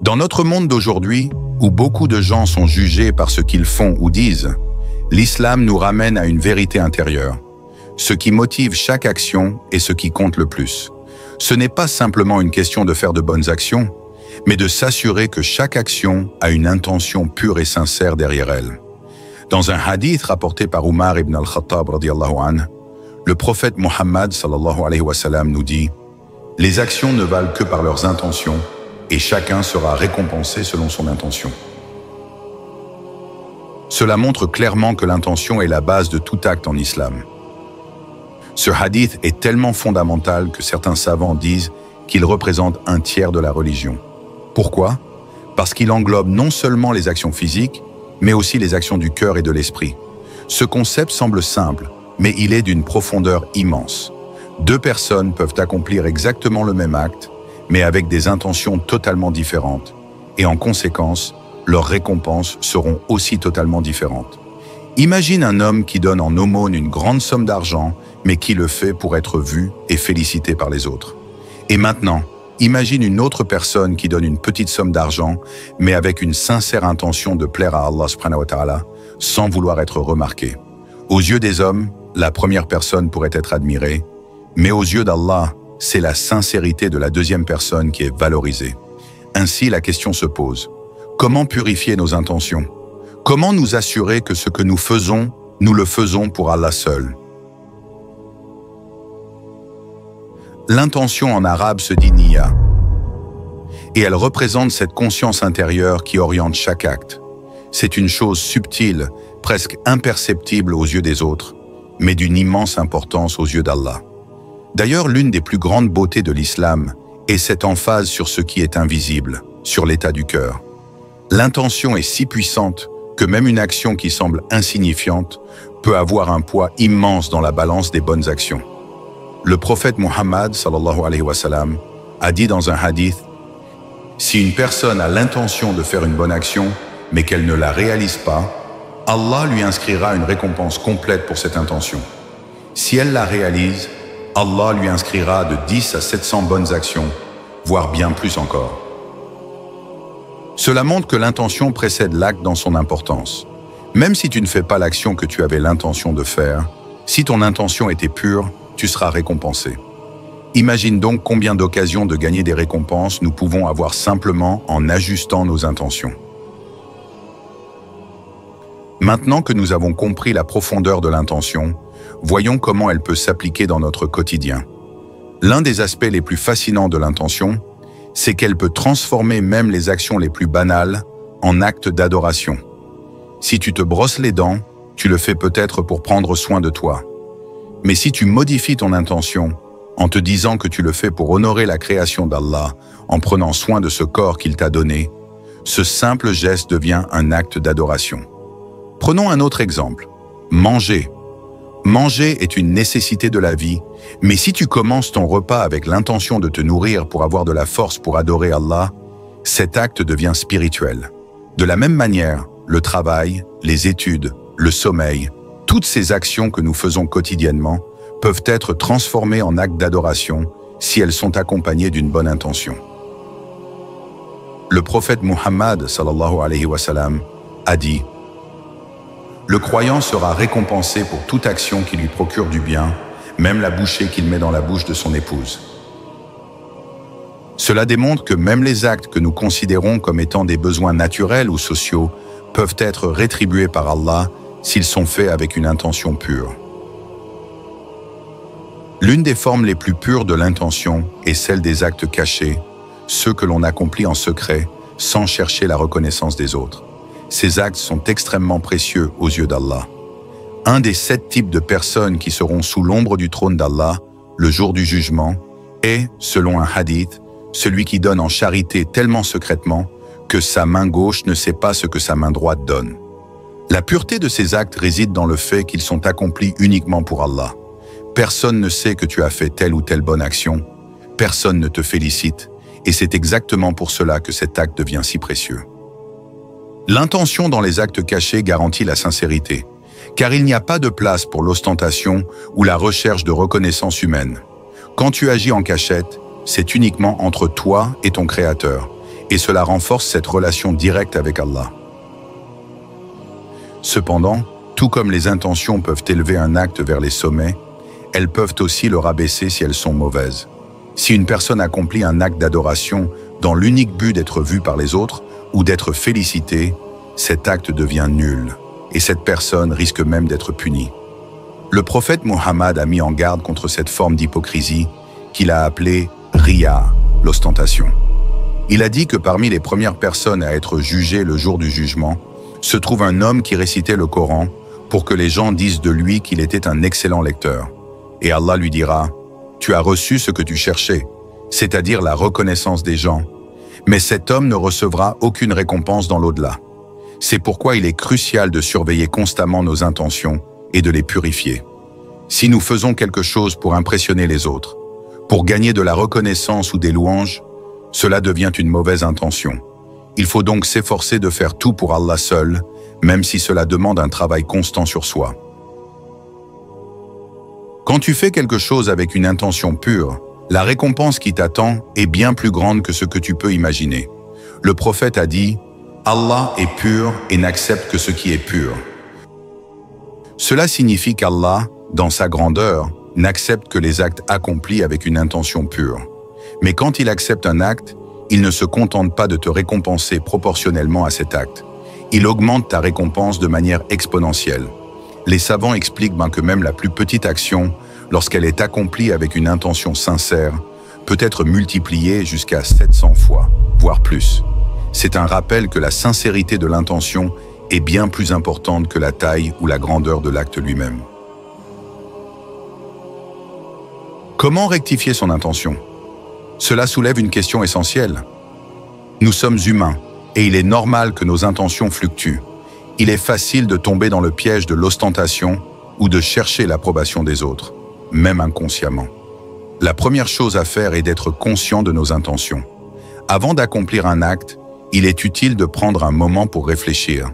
Dans notre monde d'aujourd'hui, où beaucoup de gens sont jugés par ce qu'ils font ou disent, l'islam nous ramène à une vérité intérieure. Ce qui motive chaque action est ce qui compte le plus. Ce n'est pas simplement une question de faire de bonnes actions, mais de s'assurer que chaque action a une intention pure et sincère derrière elle. Dans un hadith rapporté par Umar ibn al-Khattab radiyallahu anhu, le prophète Muhammad sallallahu alayhi wa sallam nous dit « Les actions ne valent que par leurs intentions et chacun sera récompensé selon son intention. » Cela montre clairement que l'intention est la base de tout acte en islam. Ce hadith est tellement fondamental que certains savants disent qu'il représente un tiers de la religion. Pourquoi? Parce qu'il englobe non seulement les actions physiques, mais aussi les actions du cœur et de l'esprit. Ce concept semble simple, mais il est d'une profondeur immense. Deux personnes peuvent accomplir exactement le même acte, mais avec des intentions totalement différentes, et en conséquence, leurs récompenses seront aussi totalement différentes. Imagine un homme qui donne en aumône une grande somme d'argent, mais qui le fait pour être vu et félicité par les autres. Et maintenant, imagine une autre personne qui donne une petite somme d'argent, mais avec une sincère intention de plaire à Allah subhanahu wa ta'ala, sans vouloir être remarqué. Aux yeux des hommes, la première personne pourrait être admirée, mais aux yeux d'Allah, c'est la sincérité de la deuxième personne qui est valorisée. Ainsi, la question se pose. Comment purifier nos intentions? Comment nous assurer que ce que nous le faisons pour Allah seul? L'intention en arabe se dit niya, et elle représente cette conscience intérieure qui oriente chaque acte. C'est une chose subtile, presque imperceptible aux yeux des autres, mais d'une immense importance aux yeux d'Allah. D'ailleurs, l'une des plus grandes beautés de l'islam est cette emphase sur ce qui est invisible, sur l'état du cœur. L'intention est si puissante que même une action qui semble insignifiante peut avoir un poids immense dans la balance des bonnes actions. Le prophète Muhammad sallallahu alayhi wa sallam a dit dans un hadith « Si une personne a l'intention de faire une bonne action, mais qu'elle ne la réalise pas, Allah lui inscrira une récompense complète pour cette intention. Si elle la réalise, Allah lui inscrira de 10 à 700 bonnes actions, voire bien plus encore. » Cela montre que l'intention précède l'acte dans son importance. Même si tu ne fais pas l'action que tu avais l'intention de faire, si ton intention était pure, tu seras récompensé. Imagine donc combien d'occasions de gagner des récompenses nous pouvons avoir simplement en ajustant nos intentions. Maintenant que nous avons compris la profondeur de l'intention, voyons comment elle peut s'appliquer dans notre quotidien. L'un des aspects les plus fascinants de l'intention, c'est qu'elle peut transformer même les actions les plus banales en actes d'adoration. Si tu te brosses les dents, tu le fais peut-être pour prendre soin de toi. Mais si tu modifies ton intention en te disant que tu le fais pour honorer la création d'Allah, en prenant soin de ce corps qu'il t'a donné, ce simple geste devient un acte d'adoration. Prenons un autre exemple. Manger. Manger est une nécessité de la vie, mais si tu commences ton repas avec l'intention de te nourrir pour avoir de la force pour adorer Allah, cet acte devient spirituel. De la même manière, le travail, les études, le sommeil, toutes ces actions que nous faisons quotidiennement peuvent être transformées en actes d'adoration si elles sont accompagnées d'une bonne intention. Le prophète Muhammad sallallahu alayhi wa sallam a dit « Le croyant sera récompensé pour toute action qui lui procure du bien, même la bouchée qu'il met dans la bouche de son épouse. » Cela démontre que même les actes que nous considérons comme étant des besoins naturels ou sociaux peuvent être rétribués par Allah s'ils sont faits avec une intention pure. L'une des formes les plus pures de l'intention est celle des actes cachés, ceux que l'on accomplit en secret, sans chercher la reconnaissance des autres. Ces actes sont extrêmement précieux aux yeux d'Allah. Un des 7 types de personnes qui seront sous l'ombre du trône d'Allah, le jour du jugement, est, selon un hadith, celui qui donne en charité tellement secrètement que sa main gauche ne sait pas ce que sa main droite donne. La pureté de ces actes réside dans le fait qu'ils sont accomplis uniquement pour Allah. Personne ne sait que tu as fait telle ou telle bonne action, personne ne te félicite, et c'est exactement pour cela que cet acte devient si précieux. L'intention dans les actes cachés garantit la sincérité, car il n'y a pas de place pour l'ostentation ou la recherche de reconnaissance humaine. Quand tu agis en cachette, c'est uniquement entre toi et ton Créateur, et cela renforce cette relation directe avec Allah. Cependant, tout comme les intentions peuvent élever un acte vers les sommets, elles peuvent aussi le rabaisser si elles sont mauvaises. Si une personne accomplit un acte d'adoration dans l'unique but d'être vue par les autres ou d'être félicitée, cet acte devient nul, et cette personne risque même d'être punie. Le prophète Muhammad a mis en garde contre cette forme d'hypocrisie qu'il a appelée riya, l'ostentation. Il a dit que parmi les premières personnes à être jugées le jour du jugement, se trouve un homme qui récitait le Coran pour que les gens disent de lui qu'il était un excellent lecteur. Et Allah lui dira « Tu as reçu ce que tu cherchais, c'est-à-dire la reconnaissance des gens, mais cet homme ne recevra aucune récompense dans l'au-delà. C'est pourquoi il est crucial de surveiller constamment nos intentions et de les purifier. Si nous faisons quelque chose pour impressionner les autres, pour gagner de la reconnaissance ou des louanges, cela devient une mauvaise intention. Il faut donc s'efforcer de faire tout pour Allah seul, même si cela demande un travail constant sur soi. Quand tu fais quelque chose avec une intention pure, la récompense qui t'attend est bien plus grande que ce que tu peux imaginer. Le prophète a dit « Allah est pur et n'accepte que ce qui est pur ». Cela signifie qu'Allah, dans sa grandeur, n'accepte que les actes accomplis avec une intention pure. Mais quand il accepte un acte, il ne se contente pas de te récompenser proportionnellement à cet acte. Il augmente ta récompense de manière exponentielle. Les savants expliquent que même la plus petite action, lorsqu'elle est accomplie avec une intention sincère, peut être multipliée jusqu'à 700 fois, voire plus. C'est un rappel que la sincérité de l'intention est bien plus importante que la taille ou la grandeur de l'acte lui-même. Comment rectifier son intention? Cela soulève une question essentielle. Nous sommes humains, et il est normal que nos intentions fluctuent. Il est facile de tomber dans le piège de l'ostentation ou de chercher l'approbation des autres, même inconsciemment. La première chose à faire est d'être conscient de nos intentions. Avant d'accomplir un acte, il est utile de prendre un moment pour réfléchir.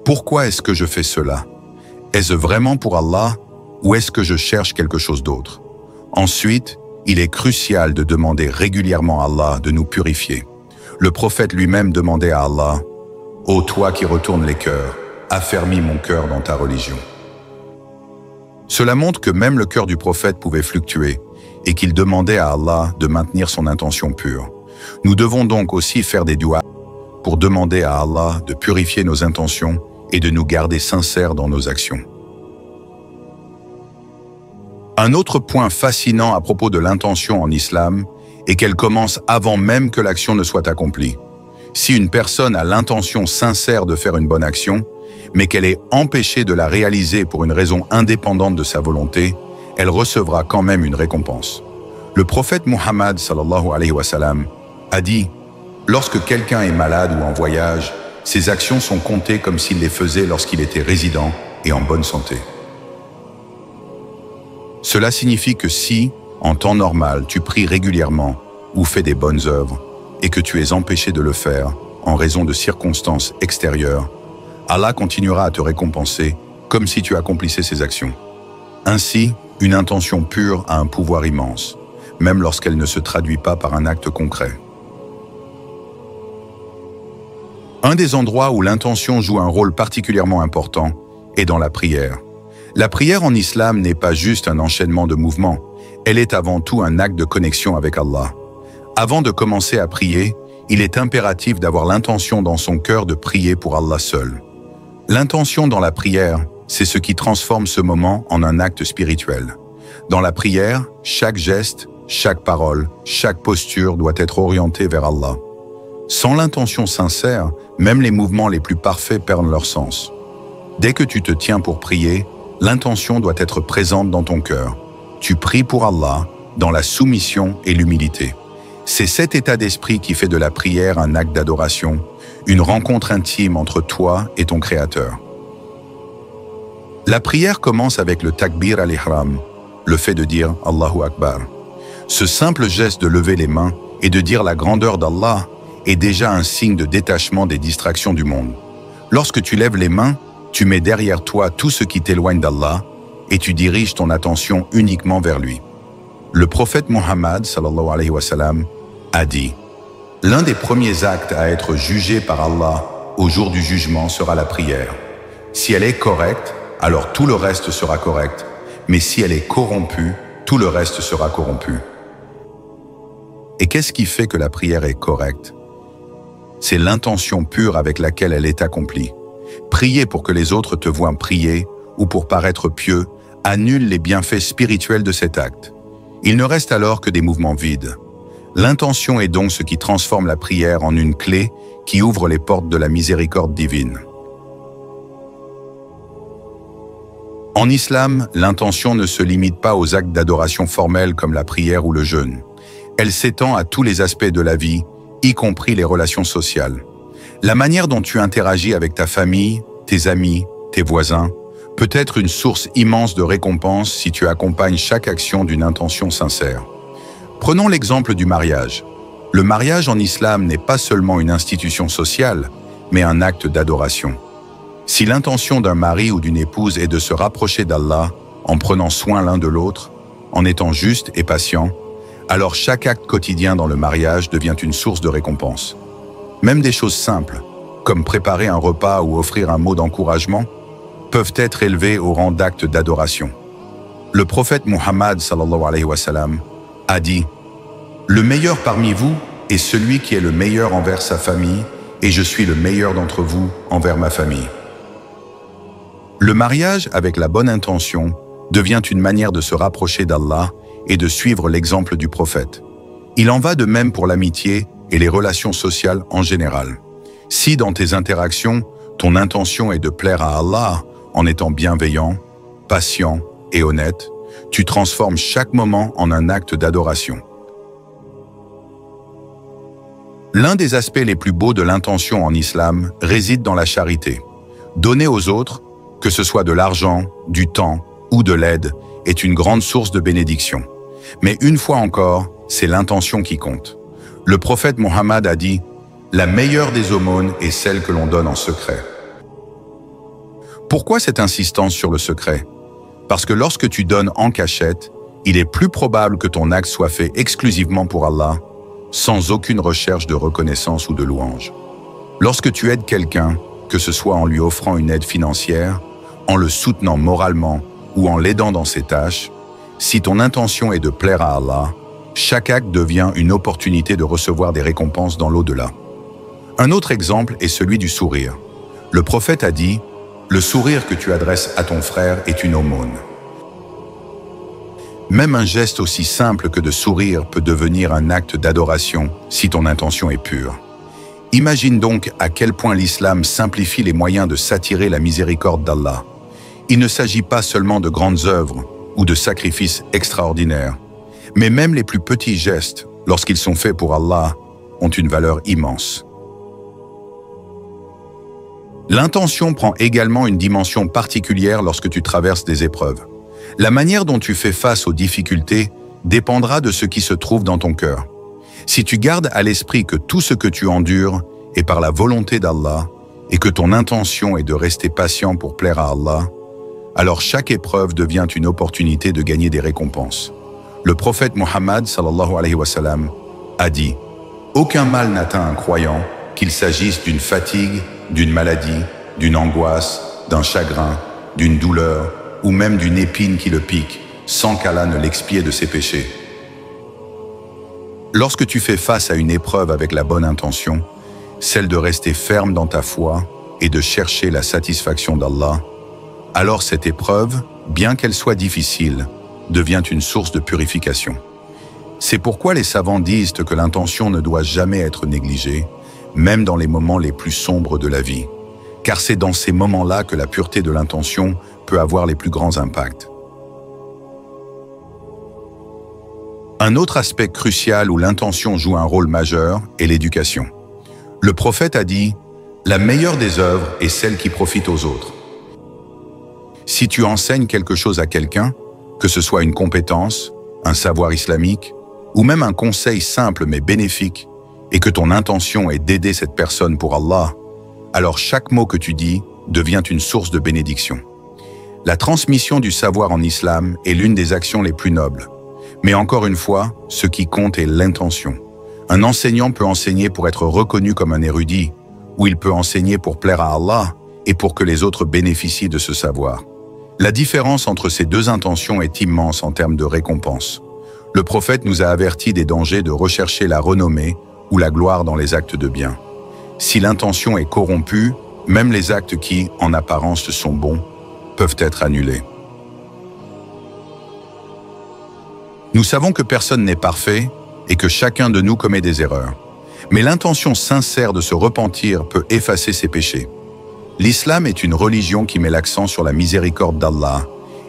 Pourquoi est-ce que je fais cela? Est-ce vraiment pour Allah ou est-ce que je cherche quelque chose d'autre? Ensuite, il est crucial de demander régulièrement à Allah de nous purifier. Le prophète lui-même demandait à Allah « Ô toi qui retournes les cœurs, affermis mon cœur dans ta religion. » Cela montre que même le cœur du prophète pouvait fluctuer et qu'il demandait à Allah de maintenir son intention pure. Nous devons donc aussi faire des duas pour demander à Allah de purifier nos intentions et de nous garder sincères dans nos actions. Un autre point fascinant à propos de l'intention en islam est qu'elle commence avant même que l'action ne soit accomplie. Si une personne a l'intention sincère de faire une bonne action, mais qu'elle est empêchée de la réaliser pour une raison indépendante de sa volonté, elle recevra quand même une récompense. Le prophète Muhammad sallallahu alayhi wa sallam a dit « Lorsque quelqu'un est malade ou en voyage, ses actions sont comptées comme s'il les faisait lorsqu'il était résident et en bonne santé. » Cela signifie que si, en temps normal, tu pries régulièrement ou fais des bonnes œuvres et que tu es empêché de le faire en raison de circonstances extérieures, Allah continuera à te récompenser comme si tu accomplissais ces actions. Ainsi, une intention pure a un pouvoir immense, même lorsqu'elle ne se traduit pas par un acte concret. Un des endroits où l'intention joue un rôle particulièrement important est dans la prière. La prière en islam n'est pas juste un enchaînement de mouvements, elle est avant tout un acte de connexion avec Allah. Avant de commencer à prier, il est impératif d'avoir l'intention dans son cœur de prier pour Allah seul. L'intention dans la prière, c'est ce qui transforme ce moment en un acte spirituel. Dans la prière, chaque geste, chaque parole, chaque posture doit être orientée vers Allah. Sans l'intention sincère, même les mouvements les plus parfaits perdent leur sens. Dès que tu te tiens pour prier, l'intention doit être présente dans ton cœur. Tu pries pour Allah, dans la soumission et l'humilité. C'est cet état d'esprit qui fait de la prière un acte d'adoration, une rencontre intime entre toi et ton Créateur. La prière commence avec le takbir al-ihram, le fait de dire Allahu Akbar. Ce simple geste de lever les mains et de dire la grandeur d'Allah est déjà un signe de détachement des distractions du monde. Lorsque tu lèves les mains, tu mets derrière toi tout ce qui t'éloigne d'Allah et tu diriges ton attention uniquement vers lui. Le prophète Muhammad sallallahu alayhi wa sallam a dit L'un des premiers actes à être jugé par Allah au jour du jugement sera la prière. Si elle est correcte, alors tout le reste sera correct, mais si elle est corrompue, tout le reste sera corrompu. Et qu'est-ce qui fait que la prière est correcte? C'est l'intention pure avec laquelle elle est accomplie. Prier pour que les autres te voient prier ou pour paraître pieux annule les bienfaits spirituels de cet acte. Il ne reste alors que des mouvements vides. L'intention est donc ce qui transforme la prière en une clé qui ouvre les portes de la miséricorde divine. En islam, l'intention ne se limite pas aux actes d'adoration formels comme la prière ou le jeûne. Elle s'étend à tous les aspects de la vie, y compris les relations sociales. La manière dont tu interagis avec ta famille, tes amis, tes voisins, peut être une source immense de récompense si tu accompagnes chaque action d'une intention sincère. Prenons l'exemple du mariage. Le mariage en islam n'est pas seulement une institution sociale, mais un acte d'adoration. Si l'intention d'un mari ou d'une épouse est de se rapprocher d'Allah en prenant soin l'un de l'autre, en étant juste et patient, alors chaque acte quotidien dans le mariage devient une source de récompense. Même des choses simples, comme préparer un repas ou offrir un mot d'encouragement, peuvent être élevées au rang d'actes d'adoration. Le prophète Muhammad sallallahu alayhi wa sallam a dit « Le meilleur parmi vous est celui qui est le meilleur envers sa famille, et je suis le meilleur d'entre vous envers ma famille. » Le mariage avec la bonne intention devient une manière de se rapprocher d'Allah et de suivre l'exemple du prophète. Il en va de même pour l'amitié et les relations sociales en général. Si dans tes interactions, ton intention est de plaire à Allah en étant bienveillant, patient et honnête, tu transformes chaque moment en un acte d'adoration. L'un des aspects les plus beaux de l'intention en islam réside dans la charité. Donner aux autres, que ce soit de l'argent, du temps ou de l'aide, est une grande source de bénédiction. Mais une fois encore, c'est l'intention qui compte. Le prophète Mohammed a dit « La meilleure des aumônes est celle que l'on donne en secret ». Pourquoi cette insistance sur le secret? Parce que lorsque tu donnes en cachette, il est plus probable que ton acte soit fait exclusivement pour Allah, sans aucune recherche de reconnaissance ou de louange. Lorsque tu aides quelqu'un, que ce soit en lui offrant une aide financière, en le soutenant moralement ou en l'aidant dans ses tâches, si ton intention est de plaire à Allah, chaque acte devient une opportunité de recevoir des récompenses dans l'au-delà. Un autre exemple est celui du sourire. Le prophète a dit « Le sourire que tu adresses à ton frère est une aumône ». Même un geste aussi simple que de sourire peut devenir un acte d'adoration si ton intention est pure. Imagine donc à quel point l'islam simplifie les moyens de s'attirer la miséricorde d'Allah. Il ne s'agit pas seulement de grandes œuvres ou de sacrifices extraordinaires, mais même les plus petits gestes, lorsqu'ils sont faits pour Allah, ont une valeur immense. L'intention prend également une dimension particulière lorsque tu traverses des épreuves. La manière dont tu fais face aux difficultés dépendra de ce qui se trouve dans ton cœur. Si tu gardes à l'esprit que tout ce que tu endures est par la volonté d'Allah et que ton intention est de rester patient pour plaire à Allah, alors chaque épreuve devient une opportunité de gagner des récompenses. Le prophète Mohammed sallallahu alayhi wa sallam a dit « Aucun mal n'atteint un croyant, qu'il s'agisse d'une fatigue, d'une maladie, d'une angoisse, d'un chagrin, d'une douleur ou même d'une épine qui le pique, sans qu'Allah ne l'expie de ses péchés. » Lorsque tu fais face à une épreuve avec la bonne intention, celle de rester ferme dans ta foi et de chercher la satisfaction d'Allah, alors cette épreuve, bien qu'elle soit difficile, devient une source de purification. C'est pourquoi les savants disent que l'intention ne doit jamais être négligée, même dans les moments les plus sombres de la vie, car c'est dans ces moments-là que la pureté de l'intention peut avoir les plus grands impacts. Un autre aspect crucial où l'intention joue un rôle majeur est l'éducation. Le prophète a dit « La meilleure des œuvres est celle qui profite aux autres ». Si tu enseignes quelque chose à quelqu'un, que ce soit une compétence, un savoir islamique, ou même un conseil simple mais bénéfique, et que ton intention est d'aider cette personne pour Allah, alors chaque mot que tu dis devient une source de bénédiction. La transmission du savoir en islam est l'une des actions les plus nobles. Mais encore une fois, ce qui compte est l'intention. Un enseignant peut enseigner pour être reconnu comme un érudit, ou il peut enseigner pour plaire à Allah et pour que les autres bénéficient de ce savoir. La différence entre ces deux intentions est immense en termes de récompense. Le prophète nous a avertis des dangers de rechercher la renommée ou la gloire dans les actes de bien. Si l'intention est corrompue, même les actes qui, en apparence, sont bons, peuvent être annulés. Nous savons que personne n'est parfait et que chacun de nous commet des erreurs. Mais l'intention sincère de se repentir peut effacer ses péchés. L'islam est une religion qui met l'accent sur la miséricorde d'Allah,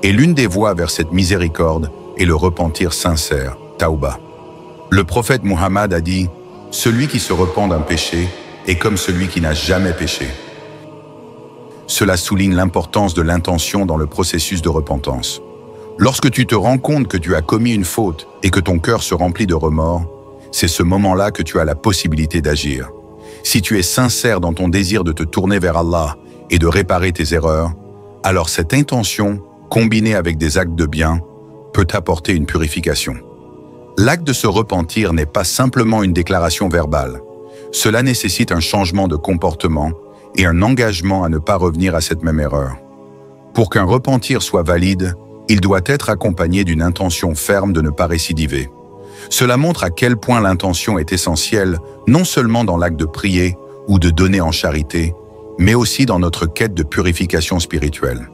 et l'une des voies vers cette miséricorde est le repentir sincère, Tawbah. Le prophète Muhammad a dit « Celui qui se repent d'un péché est comme celui qui n'a jamais péché ». Cela souligne l'importance de l'intention dans le processus de repentance. Lorsque tu te rends compte que tu as commis une faute et que ton cœur se remplit de remords, c'est ce moment-là que tu as la possibilité d'agir. Si tu es sincère dans ton désir de te tourner vers Allah et de réparer tes erreurs, alors cette intention, combinée avec des actes de bien, peut t'apporter une purification. L'acte de se repentir n'est pas simplement une déclaration verbale. Cela nécessite un changement de comportement et un engagement à ne pas revenir à cette même erreur. Pour qu'un repentir soit valide, il doit être accompagné d'une intention ferme de ne pas récidiver. Cela montre à quel point l'intention est essentielle, non seulement dans l'acte de prier ou de donner en charité, mais aussi dans notre quête de purification spirituelle.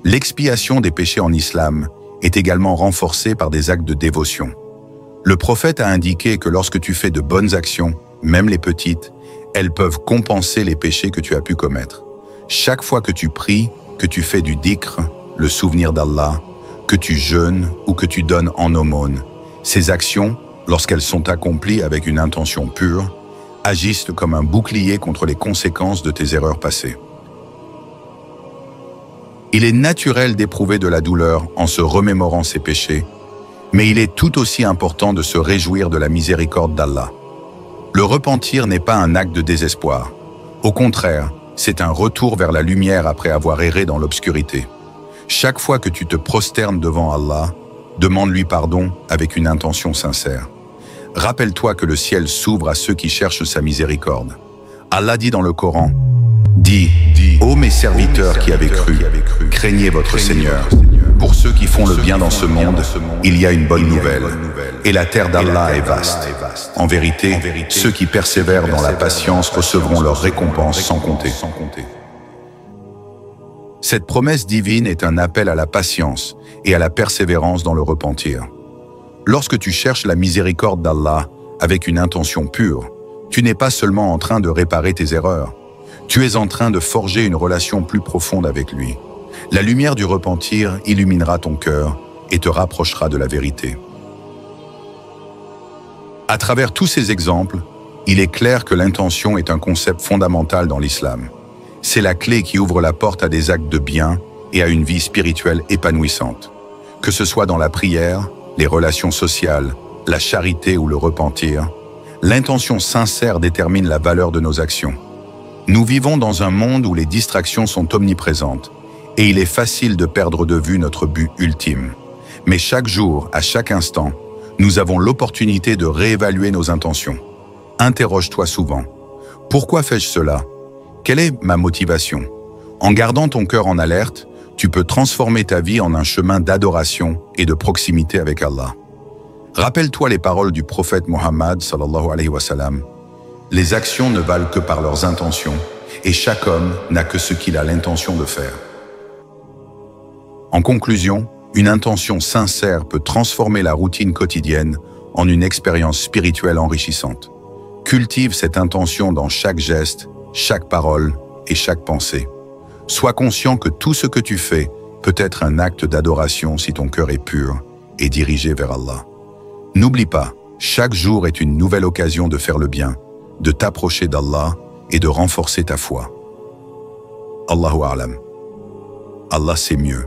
L'expiation des péchés en islam est également renforcée par des actes de dévotion. Le prophète a indiqué que lorsque tu fais de bonnes actions, même les petites, elles peuvent compenser les péchés que tu as pu commettre. Chaque fois que tu pries, que tu fais du dhikr, le souvenir d'Allah, que tu jeûnes ou que tu donnes en aumône, ces actions, lorsqu'elles sont accomplies avec une intention pure, agissent comme un bouclier contre les conséquences de tes erreurs passées. Il est naturel d'éprouver de la douleur en se remémorant ses péchés, mais il est tout aussi important de se réjouir de la miséricorde d'Allah. Le repentir n'est pas un acte de désespoir. Au contraire, c'est un retour vers la lumière après avoir erré dans l'obscurité. Chaque fois que tu te prosternes devant Allah, demande-lui pardon avec une intention sincère. Rappelle-toi que le ciel s'ouvre à ceux qui cherchent sa miséricorde. Allah dit dans le Coran, « Dis, ô mes serviteurs qui avez cru, craignez votre Seigneur. Pour ceux qui font le bien dans ce monde, il y a une bonne nouvelle. Et la terre d'Allah est vaste. En vérité, ceux qui persévèrent dans la patience recevront leur récompense sans compter. » Cette promesse divine est un appel à la patience et à la persévérance dans le repentir. Lorsque tu cherches la miséricorde d'Allah avec une intention pure, tu n'es pas seulement en train de réparer tes erreurs, tu es en train de forger une relation plus profonde avec lui. La lumière du repentir illuminera ton cœur et te rapprochera de la vérité. À travers tous ces exemples, il est clair que l'intention est un concept fondamental dans l'islam. C'est la clé qui ouvre la porte à des actes de bien et à une vie spirituelle épanouissante. Que ce soit dans la prière, les relations sociales, la charité ou le repentir, l'intention sincère détermine la valeur de nos actions. Nous vivons dans un monde où les distractions sont omniprésentes et il est facile de perdre de vue notre but ultime. Mais chaque jour, à chaque instant, nous avons l'opportunité de réévaluer nos intentions. Interroge-toi souvent. Pourquoi fais-je cela? Quelle est ma motivation? En gardant ton cœur en alerte, tu peux transformer ta vie en un chemin d'adoration et de proximité avec Allah. Rappelle-toi les paroles du prophète Muhammad sallallahu alayhi wa sallam. Les actions ne valent que par leurs intentions et chaque homme n'a que ce qu'il a l'intention de faire. En conclusion, une intention sincère peut transformer la routine quotidienne en une expérience spirituelle enrichissante. Cultive cette intention dans chaque geste, chaque parole et chaque pensée. Sois conscient que tout ce que tu fais peut être un acte d'adoration si ton cœur est pur et dirigé vers Allah. N'oublie pas, chaque jour est une nouvelle occasion de faire le bien, de t'approcher d'Allah et de renforcer ta foi. Allahu a'lam. Allah sait mieux.